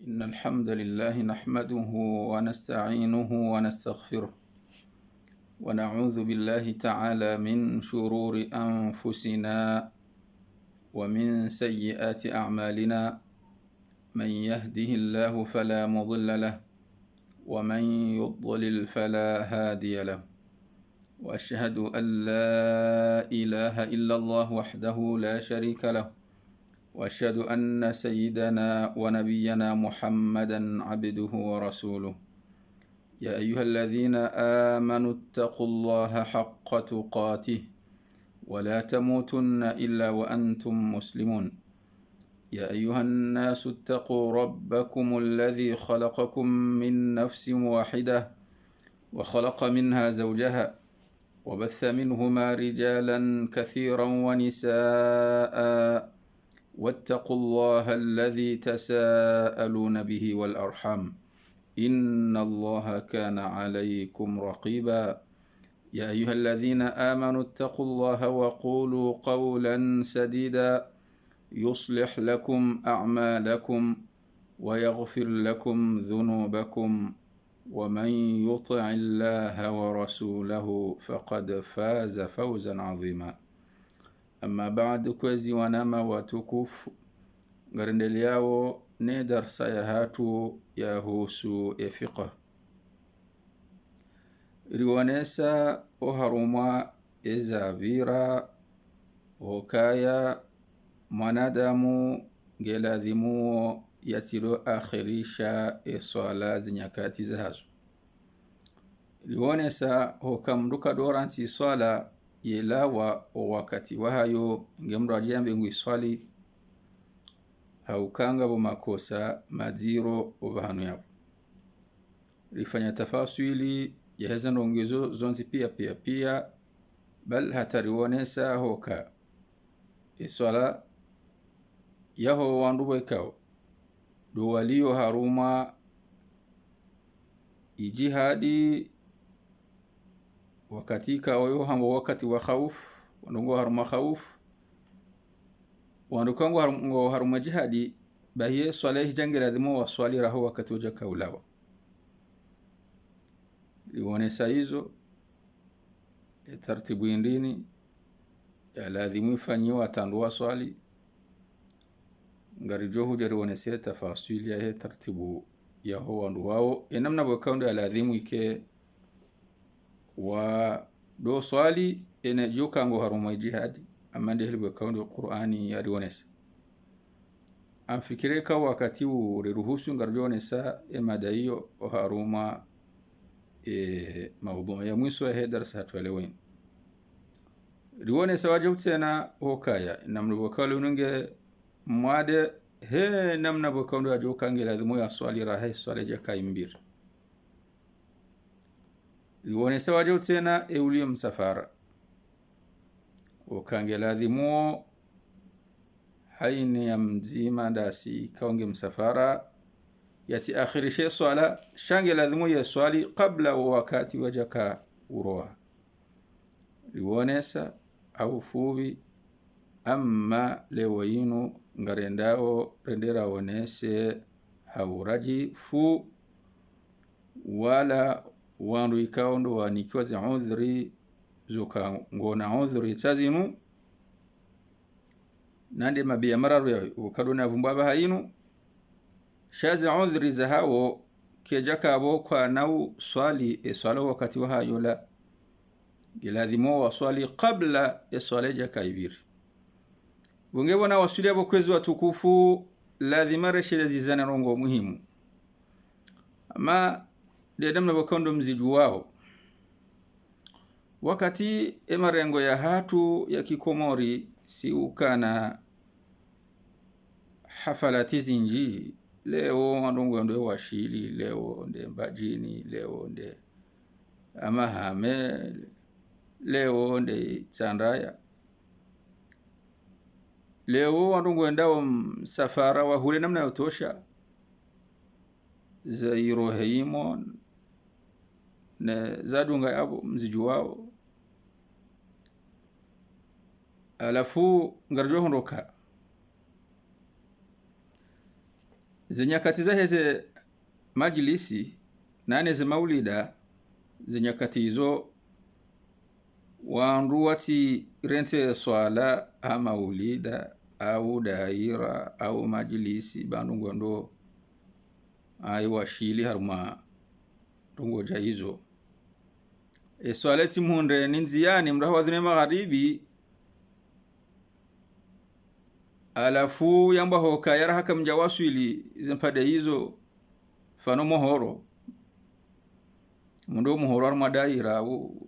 إن الحمد لله نحمده ونستعينه ونستغفره ونعوذ بالله تعالى من شرور أنفسنا ومن سيئات أعمالنا. من يهده الله فلا مضل له ومن يضلل فلا هادي له، وأشهد أن لا إله إلا الله وحده لا شريك له، وأشهد أن سيدنا ونبينا محمدا عبده ورسوله. يا أيها الذين آمنوا اتقوا الله حق تقاته ولا تموتن إلا وأنتم مسلمون. يا أيها الناس اتقوا ربكم الذي خلقكم من نفس واحدة وخلق منها زوجها وبث منهما رجالا كثيرا ونساء، واتقوا الله الذي تساءلون به والأرحام إن الله كان عليكم رقيبا. يا أيها الذين آمنوا اتقوا الله وقولوا قولا سديدا يصلح لكم أعمالكم ويغفر لكم ذنوبكم، ومن يطع الله ورسوله فقد فاز فوزا عظيما. Amma baad, kwezi wanama watukufu, ngarendeli yao ni darsa ya hatu ya husu ya fiqh riwanesa oharuma ezavira hokaya mwanadamu ngeladhimu yasilo akhirisha swala zinyakati zahazo. Riwanesa hokamduka doransi swala yelawa wakati wahayo ngemro ajambe ngwiswali haukanga bo makosa madiro obahanu yabo rifanya tafasili yaheza ndongezo zonzi pia bal hatarionesa hoka iswala yaho wandubo ikao do waliyo haruma ijihadi wakati kawayo hambo wakati wa khawf wanungo haruma khawf wandukango haruma jihadi bahiye swalehi jange lazima waswali raho wakati uja kaulawa liwonesa hizo taratibu indini ya lazima ifanyiwa tanduwa swali ngarijohu jarionese tafasili ya taratibu yaho wandu wao enamna bwakaundo ya lazima ike wa do swali ene jukango haruma jihadi amande hilbwe kaundo Qur'ani yarionesa amfikireka wakati uruhusu ngarjonesa emadaiyo haruma maudhu ya mwiso ya darasa hatwelewen rionesa wajutena hokaya namna bwakalo unge mwade he namna bwakaundo ajukange lazima ya swali rahe swali jakaimbir liwonesa wajau tena eulio msafara ukange ladhimu haini ya mzima ndasi kaunge msafara yasi akhirishe swala shange ladhimu ya swali kabla wakati wajaka uroa liwonesa au fuvi amma lewayinu ngarendao rendera onese hauraji fu wala wandu ikaundo wanikiwa zi udhri zuka ngona udhri tazinu nande mabia mararu ya ukadona vumbaba hainu shazi udhri zahawo kejaka abo kwa nau swali swala wakati wa hayola giladhimo wa swali kabla swala jaka ibiri bungebona wasuli abo kwezi watukufu lazima reshele zizana rongo muhimu ama dedamna bakondo mziju wao wakati emarengo ya hatu ya kikomori si ukana hafalati zinji leo andongo ndo washili leo nde mbajini leo nde amahame leo nde tsandaya leo andongo ndao msafara wa hule namna yotosha zairo heimon na zadunga yabo mziju wao alafu ngarjo hondoka zenyakati za heze majlisi nane ze maulida zenyakati hizo wandu wati rente swala ha maulida au daira au majlisi bandu ngondo ai washili haruma rungo jaizo swala timunde ninziani mrahu wadhine magharibi alafu yamba hoka yara haka mjawaswili zempade hizo fano mohoro mundo mohoro haruma daira au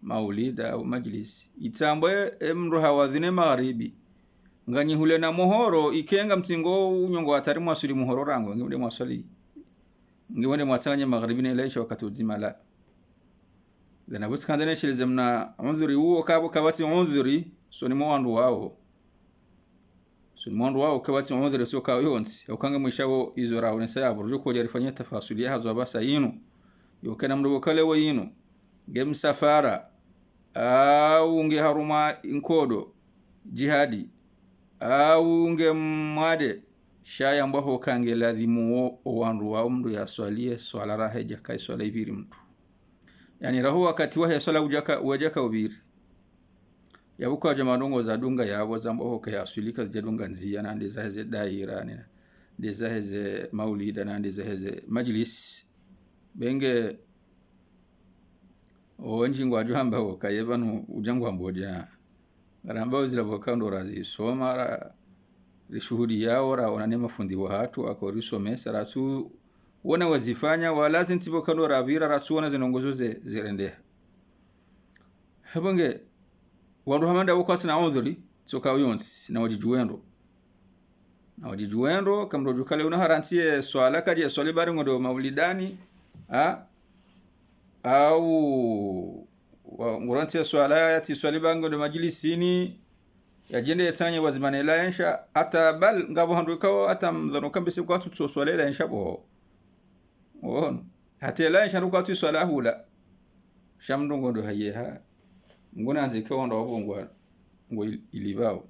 maulida au majlisi itambwe mru hawadhine magharibi nganyi hule na mohoro ikenga mtingo unyongo atari mwasuli mohoro rango ngimde mwasuli ngimde mwatanye magharibi ne leisha wakati uzima la dana buskandane shilizemna unzuri uo kabo kabati unzuri so ni mwandu wao kabati unzuri so kawo yonsi ukanga mwishawo izo rawo ne saya burjo ko jarifanya tafasuli hazo basa yinu yokana mrugo kale wa yinu gem safara au nge haruma inkodo jihadi au nge mwade shaya mbaho kange ladhimu wandu wa mdu ya swalie swala raheja kai swala ibiri mtu yani rahu wakati wa swala ujaka ubiri yabuka jamanongo za dunga yabo zambaho kai asulika zidunga nzia na ndiza heze daira ni ndiza heze maulida na ndiza heze majlis benge onji ngwaju hamba okayebanu ujangwa mbodia ramba uzira bokando razi somara rishuhudi yao ra onane mafundi wa hatu akorisomesa ratu wona wazifanya wala zintibo kando ravira ratu wona zinongozo zirende habonge wandu hamanda ukwasi na udhuri soka uyonsi na wajijuendo kamro jukale una harantie swala kaje swali bari ngodo maulidani au ngurantia swala yati swali bango de majlisini yajende sanye wazimane la ensha ata bal ngabo handu kawo ata mdhano kambese kwa tu swala la ensha bo hata la ensha kwa tu swala hula shamdu ngondo hayeha ngona anze kawo ndo wabongwa ngo ilibao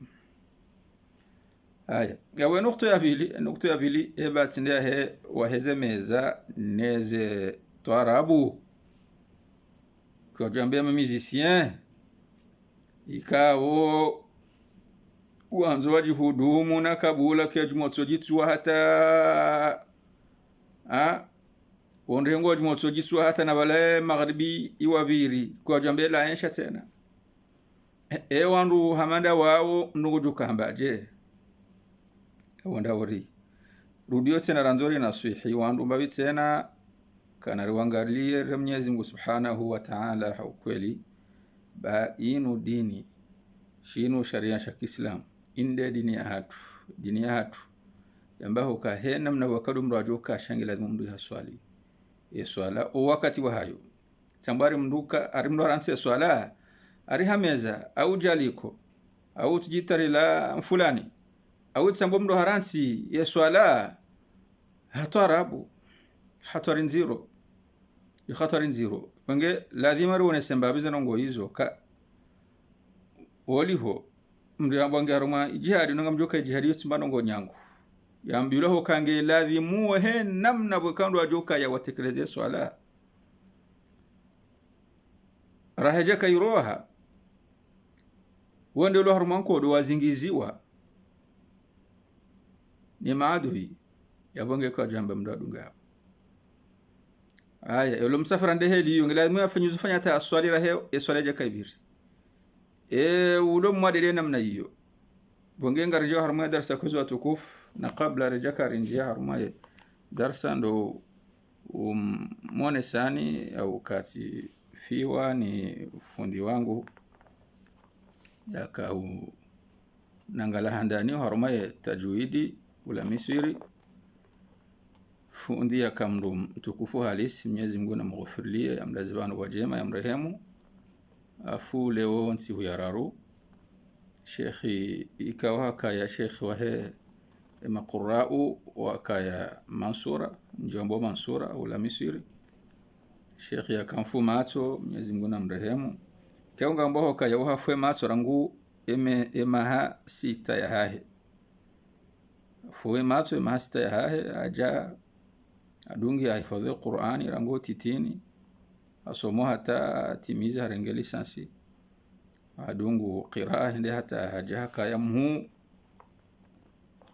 haya gawe nukta ya pili eba tindia he waheze meza neze twarabu kwa jambe musicien ikao uanzo wajihudumu na kabula kwa jumotsojitua hata onrengo jumotsojitua hata na bale magharibi iwabiri kwa jambe la ensha tena wandu hamanda wao ndugujuka hambaje wanda wori rudio tena ranzori na swihi wandu mbabi tena kana riwangalie Mwenyezi Mungu Subhanahu wa Ta'ala kweli ba inu dini shinu sharia ya Kiislamu inde dini ya hatu ambaho kahena mna wakadu mrajoka shangila mundu ya swali swala wakati wa hayo tambari mnduka arimdoranse swala arihameza au jaliko au tujitari la fulani au tsambo mdo haransi ya swala hatarabu hatarin zero pange lazima ruone sembabiza nongo hizo ka oliho mri ambange haruma jihadi nonga mjoka jihadi yotsamba ngo nyangu yambilo ho kange lazimu he namna bokando ajoka ya watekeleze swala rahaja kairoha wonde lo haruma ko do wazingiziwa ni maadui yabonge kwa jamba mdadunga aya yolo msafara ndeheli yongela afanyuzo fanya ta swali rahe swala ja kabiri ulo mwadele namna hiyo bongenga rejea harma darasa kuzo tukuf na kabla rejaka rinjia harma darasa ndo mwone sani au kati fiwa ni fundi wangu yaka nangala handani harma tajwidi ula misiri fundi ya kamru mtukufu halisi Mwenyezi Mungu namghfirie amlazibanu wajema yamrehemu afu leo nsi huyararu shekhi ikawa kaya shekhi wahe maqra'u wa kaya mansura njombo mansura ula misiri shekhi ya kamfu mato Mwenyezi Mungu namrehemu kaunga mboho kaya uhafwe mato rangu emaha sita ya hahe fuwe matwe mahasta ya hahe aja adungi ahifadhi Qur'ani rango titini asomo hata timizi harenge lisansi adungu qiraa hende hata haja haka mhu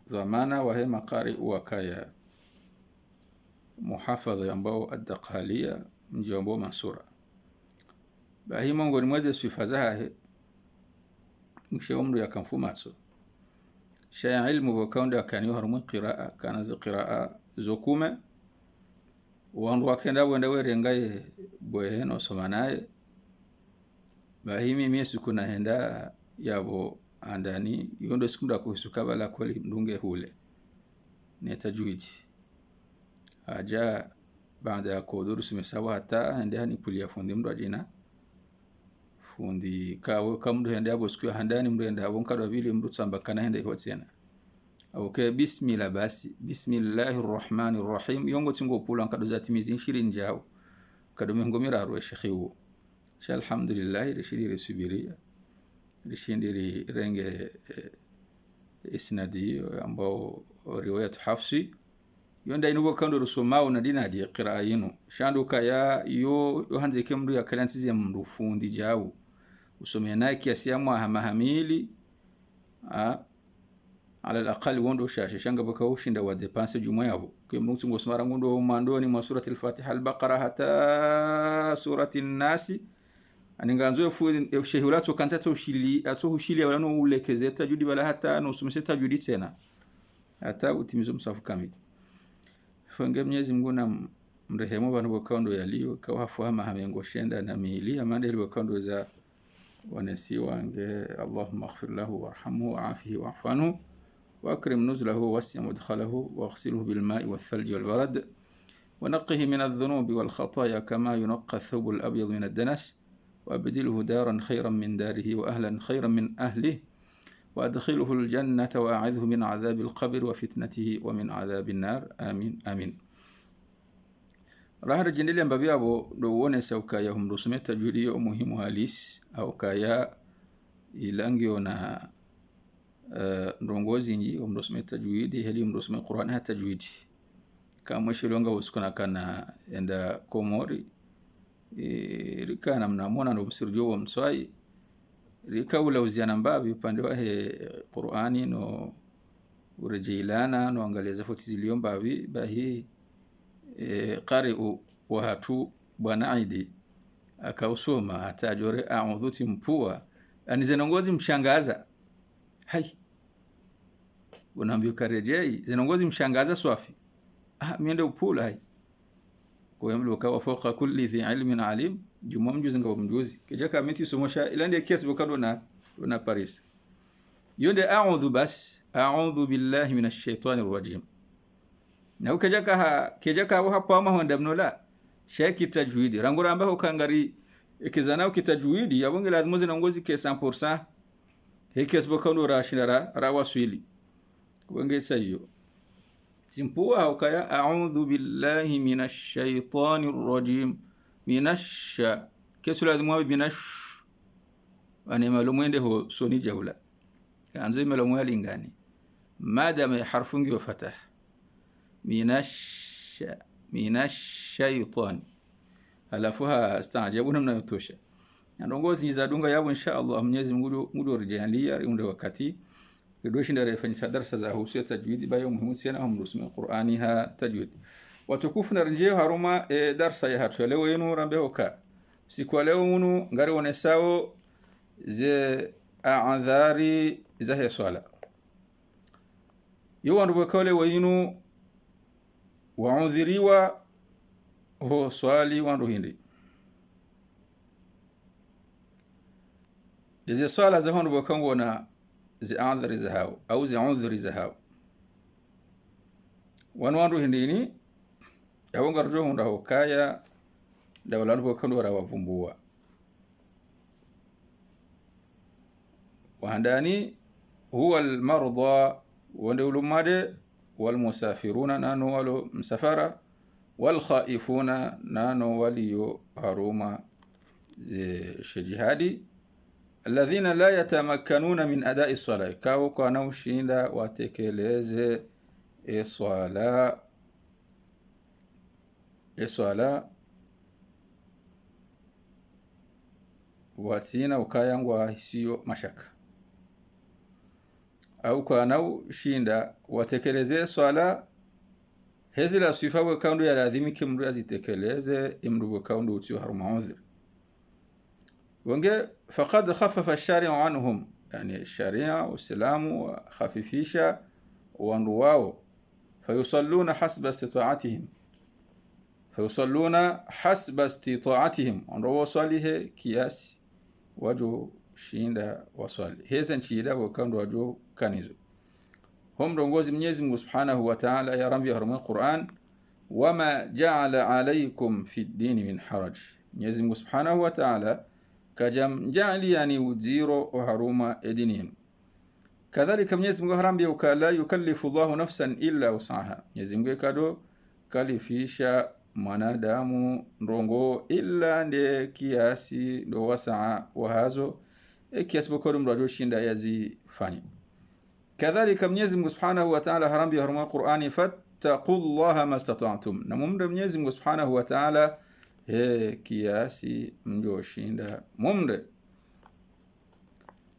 dhamana wa he maqari wakaya muhafadha ambao ad-Daqalia mji ambao Mansura bahi mongo ni mweze sifa zahe mshe umru ya kanfumatso shaya ilmu wakaunda akaniwa harumu qiraa kana za qiraa zokume wandu wakenda wenda werengaye bweheno somanaye bahimi mimi kuna henda yabo andani yondo sikunda kuhusuka bala kweli mdunge hule ni tajwidi haja baada ya kudurusu mesawa hata henda ni kulia fundi mdu ajina fundi kawo kamdu henda yabo siku handani mdu henda yabo nkadwa vile mdu tsambakana henda hiyo tena okay bismillah basi bismillahir rahmanir rahim yongo tingo pula nkado zati mizi 20 njao kado mengomira arwe shekhiwo sha alhamdulillah rishidi risubiria rishindiri renge isnadi ambao riwayat Hafsi yonda inugo kando rusomao na dina di qiraa yinu shandu kaya yo hanze kemdu ya kalantize mndu fundi jao usome naye kiasi ya mahamili ala alaqal wondo shashe shanga baka ushinda wa depense juma yabo kemnu tungo smara ngondo mandoni ma surati al-Fatiha al-Baqara hata surati an-Nas aninganzo fu shehulato kantata ushili wala no ulekezeta judi bala hata no sumseta judi tena hata utimizo msafu kamili funge Mwenyezi Mungu na mrehemu banu bokando yaliyo kawafahamu hamengo shenda na miili amande bokando za wanasi wange Allahumma ighfir lahu warhamhu wa'afihi wa'fu anhu وأكرم نزله ووسع مدخله واغسله بالماء والثلج والبرد ونقه من الذنوب والخطايا كما ينقى الثوب الأبيض من الدنس وأبدله دارا خيرا من داره وأهلا خيرا من أهله وأدخله الجنة وأعذه من عذاب القبر وفتنته ومن عذاب النار آمين آمين. rahar jindili ambavyo abo ndo uone sauka ya humrusume tajwidi yo muhimu halis au kaya ilangio na ndongozi nji umrusume tajwidi heli umrusume Qur'an hata tajwidi kama shilonga usikona kana enda Komori rikana mnamona ndo msirjo wa mswai rikaula uziana mbabi upande wa Qur'ani no urejilana no angalia zafoti ziliomba bahi qari wa hatu bwana Aidi akausoma hata jore a'udhuti mpua ani zenongozi mshangaza hai unaambia karejei zenongozi mshangaza swafi miende upula hai kwa hiyo mloka fawqa kulli dhi ilmin alim jumu mjuzi ngao mjuzi kijaka miti somosha ilande kiasi bokado na Paris yonde a'udhu bas a'udhu billahi minash shaitani rajim na ukijaka hapo ama honda mnola shaki tajwidi rangura ambao kangari ikizana ukitajwidi yabonge lazima zinongozi ke 100% hiki sibokano rashira rawaswili wenge sayo simpua ukaya a'udhu billahi minash shaitani rajim minash kesu lazima binash ani malumwende ho soni jawla anzo malumwa lingani madama harfungi wa fatah minash shaitan alafuha istajabuna mnayotosha ndongozi za dunga yabo insha Allah Mwenyezi Mungu rijalia riunde wakati kidoshi ndare fanyisa darasa za husia tajwid bayo muhimu sana humrusume Qur'ani ha tajwid watukufu na rinjeo haruma darasa ya hatu leo yenu rambe hoka siku leo munu ngari onesao ze a'adhari za swala yo wandu bakole wayinu wa'udhiriwa ho swali wandu hindi Dizi swala za wandu bakango na zi a'adhari za hao au zi a'udhiri za hao wandu hindini ya wonga rujo hunda hokaya da walandu bakango warawavumbua wahandani huwa al-marda wande ulumade والمسافرون نانو ولو مسافرة والخائفون نانو وليو هروما شجهادي الذين لا يتمكنون من أداء الصلاة كاو كانوا شيندا واتكليز swala watina ukayangwa hisiyo mashaka au kwa nau shinda watekeleze swala hezi la sifa wa kaundu ya lazimi kimru azitekeleze imru wa kaundu utiyo haruma udhir wange faqad khaffafa ash-shari'u anhum yani sharia uislamu wa khafifisha wandu wao fayusalluna hasba istita'atihim wandu wasalihe kiasi wajo shinda wasali heza nchida wa kaundu wajo kanizo hum rongozi Mwenyezi Mungu Subhanahu wa Ta'ala ya rambi haruma Qur'an wama ja'ala alaykum fi ad-din min haraj Mwenyezi Mungu Subhanahu wa Ta'ala kajam ja'ali yani udhiro wa haruma edinin kadhalika Mwenyezi Mungu harambi ukala yukallifu Allahu nafsan illa wus'aha Mwenyezi Mungu kado kalifisha mwanadamu ndongo illa nde kiasi ndo wasaa wa hazo kiasi bokoro mrajo shinda yazifanya kadhalika Mwenyezi Mungu Subhanahu wa Ta'ala harambi haruma Qur'ani fattaqullaha mastata'tum na mumde Mwenyezi Mungu Subhanahu wa Ta'ala kiasi mjoshinda mumde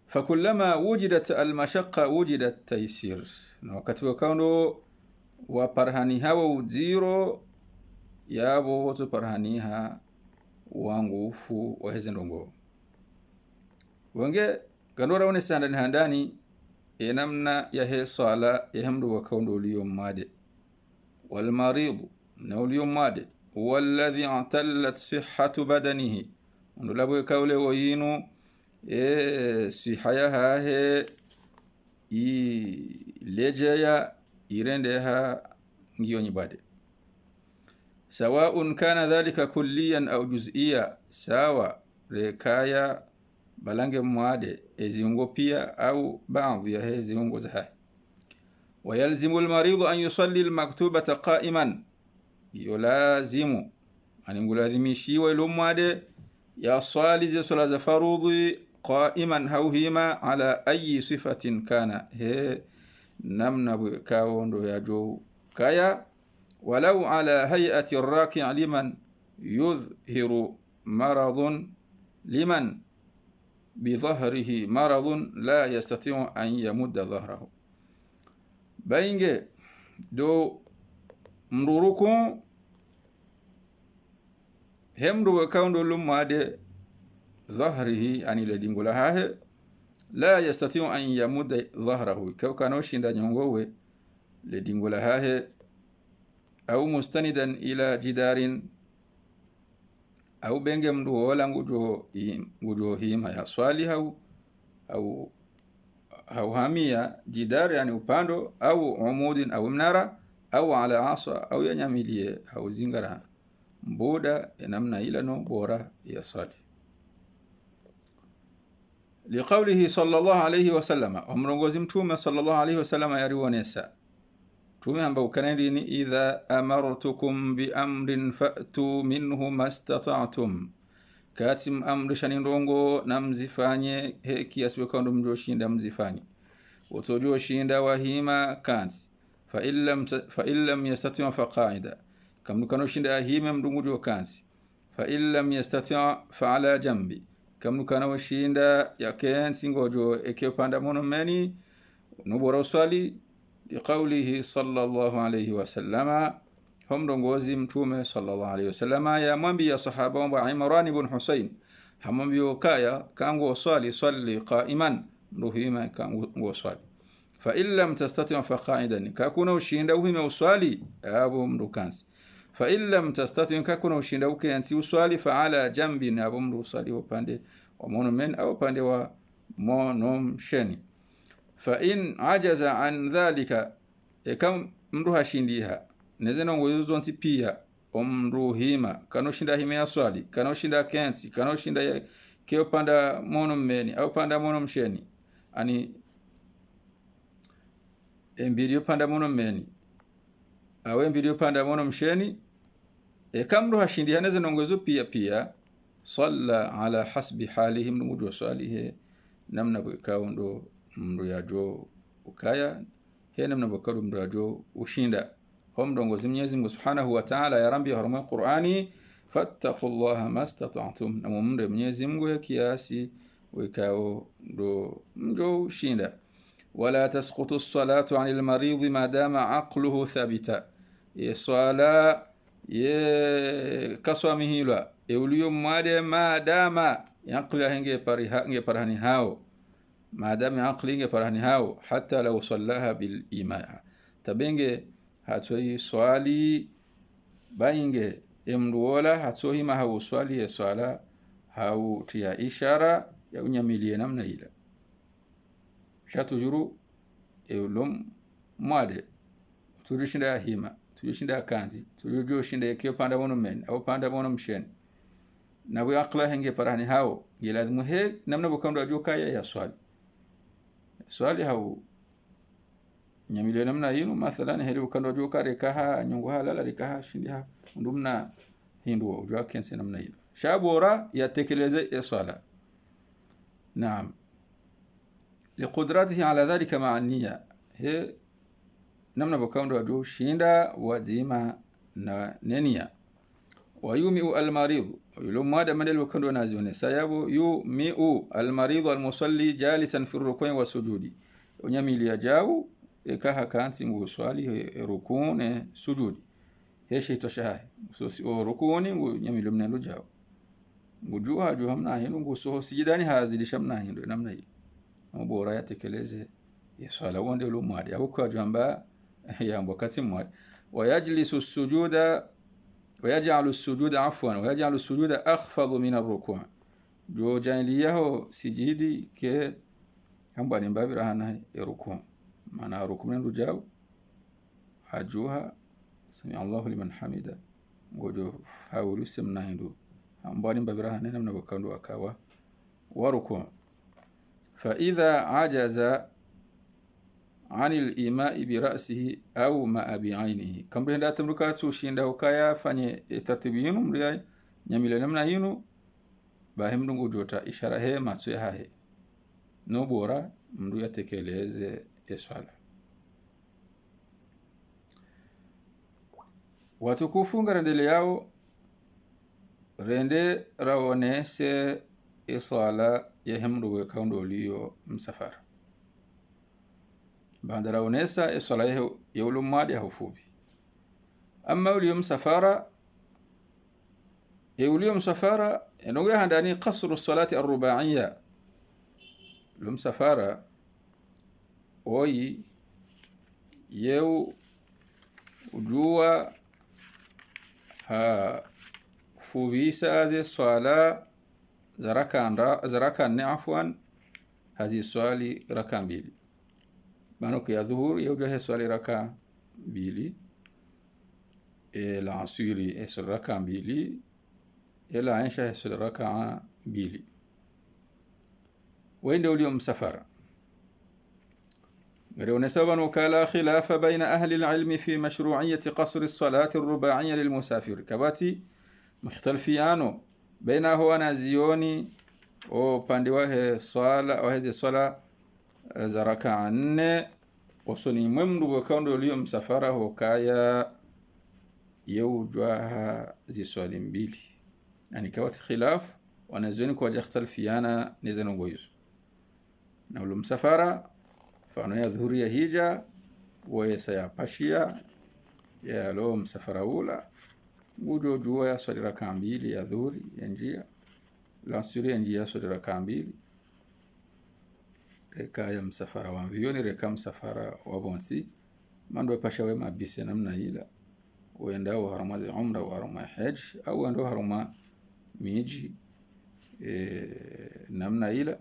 fakullama wujidat almashaqqa wujidat taysir na wakati wakaundo wa parhani hawa uziro yabo wote parhaniha wangufu wa hezi ndongo wange gandora one sanda ni handani namna ya he sala yahmdu wakaundo uliyo made wal marid na uliyo made والذي اعتلت صحة بدنه ونلابو كاولي وينو صحيها هي لجيا يرندها نيوني بادي سواء كان ذلك كليا أو جزئيا سواء ركايا بلانج مواد ازيونغو بيا أو بعض يهي ازيونغو زها ويلزم المريض أن يصلي المكتوبة قائما yulazimu aningulazimishi wa ilumade ya swali za swala za farudhi qa'iman hauhima ala ayi sifatin kana he namna kaondo ya jo kaya walau ala hay'ati ar-raki' liman yudhhiru maradun liman bidhahrihi maradun la yastati'u an yamudda dhahrahu bainge do mruruku hemdu wa kaundo lumade dhahrihi ani le dingula hahe la yastati'u an yamudda dhahrahu kaw kana shinda nyongowe le dingula hahe au mustanidan ila jidarin au benge mdu wala ngujo hima ya swali au hamia jidar yani upando au umudin au mnara au ala asa au yanyamilie au zingara mboda namna ila no bora ya swali liqawlihi sallallahu alayhi wasallam umrongozi mtume sallallahu alayhi wasallam yariwonesa tume ambao kaneni ni idha amartukum bi amrin fa'tu minhu mastata'tum katim amrishani ndongo namzifanye kiasi wekondo mjoshinda mzifanye utojo shinda wahima kanzi fa illam yastati' fa qa'ida kam kanu shinda hima mdungujo kanzi fa illam yastati' fa ala jambi kam kanu shinda yakensi ngojo ekepanda mono meni nubora swali liqawlihi sallallahu alayhi wasallama homdongozi mtume sallallahu alayhi wasallama ya mwambi ya sahaba wa Imran ibn Husayn hamwambio kaya kango swali swali qa'iman nduhima kango swali fa illam tastati' fa qa'idan kakuna ushinda uhima uswali abo mdukansi fa illam tastati' kakuna ushinda ukensi uswali fa ala jambi abo mdusali upande wa monomen au upande wa monomsheni fa in ajaza an dhalika kam mdu hashindiha nezeno ngoyuzonsi pia omruhima kanoshinda hime ya swali kanoshinda kensi kanoshinda keo panda monomeni au panda monomsheni ani embirio panda monomeni au embirio panda monomsheni kamru hashindiha nezeno ngoyuzo pia salla ala hasbi halihim numujo swalihe namna kaundo mru yajo ukaya hena mnabokadu mrajo ushinda hom ndongozi Mwenyezi Mungu Subhanahu wa Ta'ala ya rambi harama Qur'ani fattaqullaha mastata'tum na mumre Mwenyezi Mungu kiasi wekao ndo mjo ushinda wala tasqutu as-salatu 'anil marid ma dama aqluhu thabita swala ye kaswamihilwa euliyo mwade ma dama yaqla henge parhani hao maadama aqli nge parhani hao hata law sallaha bil imaa tabenge hatoi swali bainge emruola hatoi ma hau swali ya swala hau tia ishara ya unyamilie namna ila shatu juru eulum mwade tulishinda hima tulishinda kanzi tulijo shinda yake panda bono men au panda bono mshen na bu aqla henge parhani hao yelazimu he namna bokando ajuka ya swali hau nyamile namna yinu mathalan heli bokando ajuka rekaha nyungu halala rekaha shindiha ndumna hindu ujwa kense namna yinu shabora yatekeleze swala naam liqudratihi ala dhalika ma'a niyya he namna bokando aju shinda wazima na nenia ويومئ المريض يلوم هذا من الوكند ونازون سيابو يومئ المريض المصلي جالسا في الركوع والسجود ونيميل يجاو ikaha kanti ngu swali rukune sujudi heshi toshaha so rukuni ngu nyamilo mnendo jao ngujuha ju hamna hinu ngu so sijidani hazidisha mna hindo namna hii mbora yatekeleze ya swala wonde lo mwadi abuko jamba yambo kati mwadi wayajlisu sujuda ويجعل السجود عفوا ويجعل السجود أخفض من الركوع جو جانليه سجيدي ك هم بني باب رهنا الركوع معنى ركوع من رجاو حجوها سمع الله لمن حمده وجو حاولوا سمنا هندو هم بني باب رهنا من بكندو أكوا وركوع فإذا عجز عن الإيماء برأسه أو ما بعينه كم بين دات ملكات وشين ده وكايا فني ترتيبينه مرياي نعمل لنا ينو باهم نقول جوتا إشارة هي ما تسويها هي نبورا مريا تكليز يسفل watukufunga rendele yao rende raonese isala yahemru wekaundo liyo msafara bandara unesa isala yulu madi hufubi amma uliyo msafara uliyo msafara enoge handani qasru salati ar-ruba'iyya lumsafara oyi yeu ujua ha fubisa ze swala zaraka afwan hazi swali raka mbili banoke ya dhuhur yeu swali raka mbili la asiri raka mbili ila aisha raka mbili وين اليوم سفر غيرون سبب وكلا خلاف بين أهل العلم في مشروعية قصر الصلاة الرباعية للمسافر كباتي مختلفيانو بينه ونازيوني وباندوه صلاة وهذه الصلاة زركا عنه وصني ممرو وكون اليوم سفره وكايا يوجوها زي سؤال بيلي يعني كوات خلاف ونازيوني كواجه اختلفيانا نزنو بويزو na ule msafara fano ya dhuhuri ya hija wesa ya pashia ya lo msafara ula ngujo jua ya swali raka mbili ya dhuhuri ya njia la suri ya njia swali raka mbili reka ya msafara wa mvioni reka msafara wa bonsi mando pasha we mabise namna hila wenda wa haruma za umra wa haruma hajj au wenda haruma miji namna hila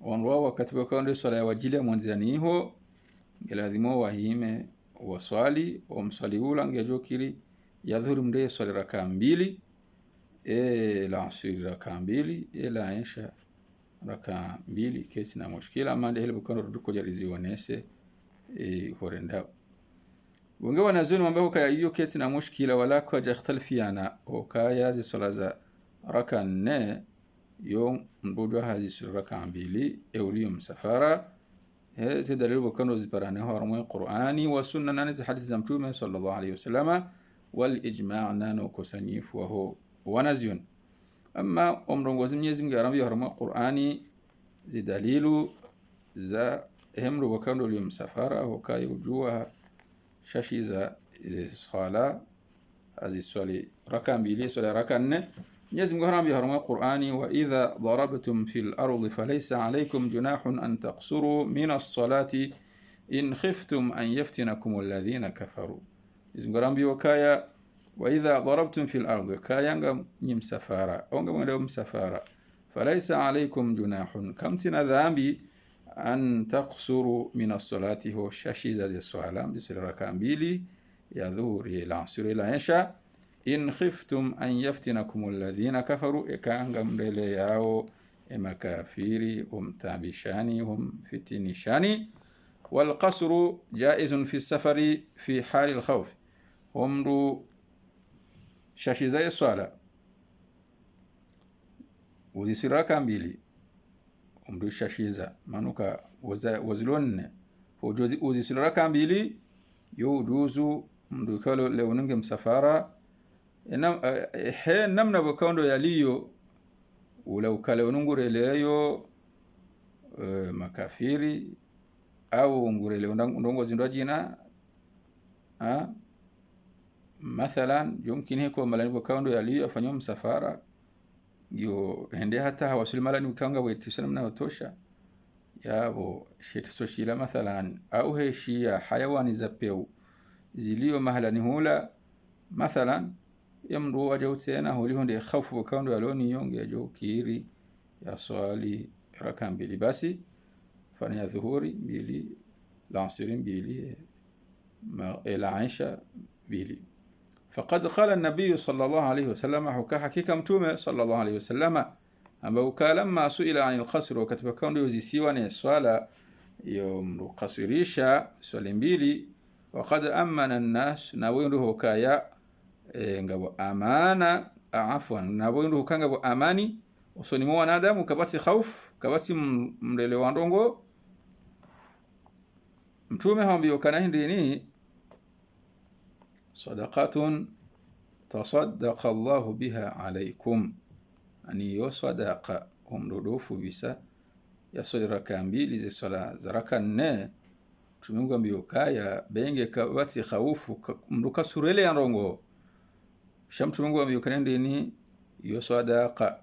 wanwa wakati wakao swala ya wajili mwanzani ho lazima wahime waswali wamsali ula ngejokili ya dhuhuri mde swali raka mbili la asiri raka mbili la aisha raka mbili kesi na mushkila amande hele bukano ruduko jarizi wanese horenda wenge wanazoni wambao kaya hiyo kesi na mushkila wala kwa jakhtalfiana okaya zi swala za raka nne يوم نبوجها هذه الركعة بيلي أوليوم سفارة هذا دليل وكانوا زبرانه هرمي قرآني وسنة نانز حديث زمتومه صلى الله عليه وسلم والإجماع نانو كسنيف وهو ونزيون أما أمرون وزم يزم جرام يهرم قرآني زي دليل ذا هم وكانوا اليوم سفارة وكاي وجوها شاشي ذا صلاة هذه السؤال ركان بيلي سؤال ركان يزم جرام يهرم قرآني وإذا ضربتم في الأرض فليس عليكم جناح أن تقصروا من الصلاة إن خفتم أن يفتنكم الذين كفروا يزم جرام بيوكايا وإذا ضربتم في الأرض كايانغ نيم سفارة أونغ مدوم سفارة فليس عليكم جناح كم تنذامبي أن تقصروا من الصلاة هو شاشيزة الصلاة بسر ركان بيلي يذور العصر لا ينشا إن خفتم أن يفتنكم الذين كفروا كانغ ملياو مكافيري هم تابشاني هم فتنشاني والقصر جائز في السفر في حال الخوف هم shashiza swala uzisiraka mbili umdu shashiza manuka wazilonne hojozi uzisiraka mbili yo uduzu mdu kalo leonunge msafara namna bokando yaliyo ula ukale onungure leyo makafiri au ngurele ndongo zindwa jina mathalan yumkin hiko malani bokando yaliyo afanywa msafara yo hende hata hawasuli malani bokanga wetisana mna otosha yabo shetiso shila mathalan au heshia hayawani za peu ziliyo mahalani hula mathalan yamru wajawtena huli honde khafu bokando yaloni yonge jo kiri ya swali raka mbili basi fanya dhuhuri mbili laasirin mbili ila aisha mbili فقد قال النبي صلى الله عليه وسلم حكى حقيقة متومة صلى الله عليه وسلم أما قال لما سئل عن القصر وكتب كون يزيسيواني سؤال يوم قصريشا سؤال mbili وقد أمن الناس نوينه كايا ngabo amana afwan nabondu kangabo amani usoni mwa wanadamu kabati khauf kabati mlele wa ndongo mtume haambio kana hindini صدقة تصدق الله بها عليكم أني يصدق هم ردوف بيسا يصل ركان بيلي زي صلاة زركان نه تمنغم بيوكايا بينجي كواتي خوف مروكا سوريلي أنرونغو شام تمنغم بيوكاين ديني يصدق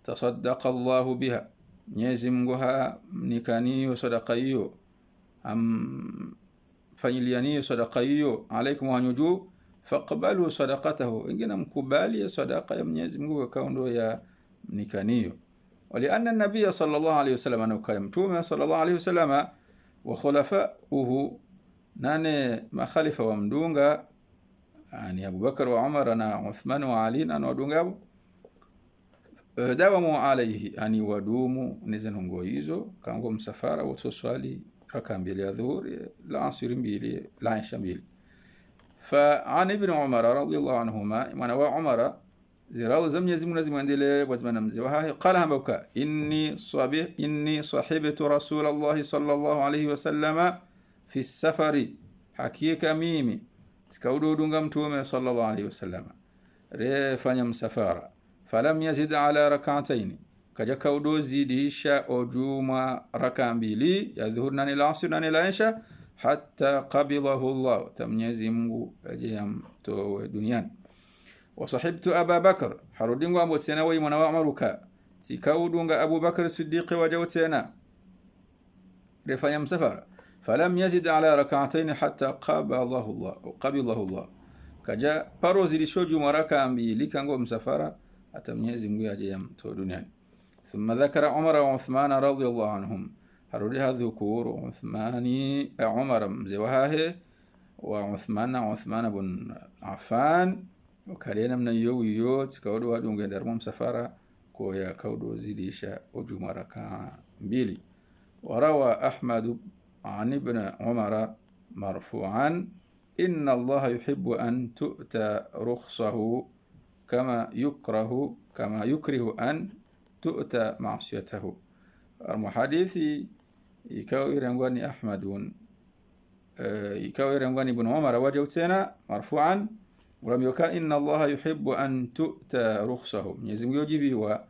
تصدق الله بها نيزمغها نيكاني يصدقايو أم فنيلياني يصدقايو عليكم وانيجو فقبلوا صدقته إننا مكبالي صدقة يمنيز مغو كاوندو يا نيكانيو ولأن النبي صلى الله عليه وسلم أنه كيمتوم صلى الله عليه وسلم وخلفاؤه ناني ما خلف ومدونغا يعني أبو بكر وعمر أنا عثمان وعلي أنا ودونغا داوموا عليه يعني ودوموا نزنهم غويزو كانوا مسافرة وتصوالي ركان بيلي الظهور العصر بيلي العشاء بيلي فعن ابن عمر رضي الله عنهما من هو عمر زراو زم يزمون زمان ديله وزمان مزوها قال هم بكا إني صحبت رسول الله صلى الله عليه وسلم في السفر حكيك ميمي تكودو دونغم تومي صلى الله عليه وسلم ريفانيا مسافرة فلم يزد على ركعتين كجا كودو زيديشا أجوما ركعن بيلي يظهرنني العصر نني العشاء حتى قبضه الله تمنيزم أجيام تو دنيان وصحبت أبا بكر حرودين وأبو سنوي من وعمرك تكودون أبو بكر الصديق وجوت سنة رفايم سفر فلم يزد على ركعتين حتى قبضه الله كجا باروزي لشوجو مركا بيلي كانوا مسافرة أتمنيزم أجيام تو دنيان ثم ذكر عمر وعثمان رضي الله عنهم هرولها ذكور وعثماني عمر مزوهاه وعثمان بن عفان وكالينا من يوت كودو هادون غندرمم سفارة كويا كودو زيديشا وجمركا بيلي وروى أحمد عن ابن عمر مرفوعا إن الله يحب أن تؤتى رخصه كما يكره أن تؤتى معصيته المحادثي ikawa irangwani Ahmadun ikawa irangwani Ibn Umar wajawtena marfu'an uramyoka inna Allah yuhibbu an tu'ta rukhsahu Mwenyezi Mungu yojibiwa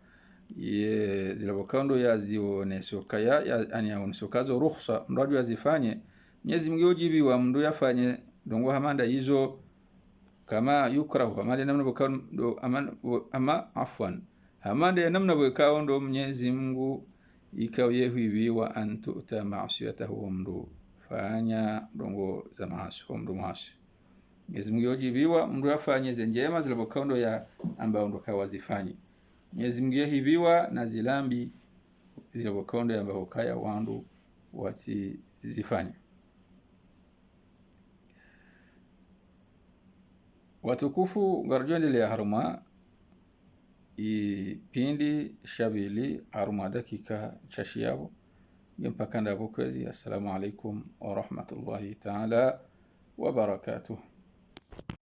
zilabokando yazionesoka yani yaonesokazo rukhsa mradu yazifanye Mwenyezi Mungu yojibiwa mndu yafanye dongo hamanda hizo kama yukrahu hamanda namna bokando ama afwan hamanda namna bokando Mwenyezi Mungu ikawa yehuibiwa an tu'ta ma'siyatahu mndu fanya dongo za maasi mndu maasi Mwenyezi Mungu yojibiwa mndu afanye zenjema zilabokando ya ambao ndo kawazifanye Mwenyezi Mungu yehibiwa na zilambi zilabokando ya ambao kaya wandu watizifanye watukufu garjondele ya haruma ipindi shabili haruma dakika chashiyabo mpaka ndapo kwezi assalamu alaikum wa rahmatullahi ta'ala wa barakatuh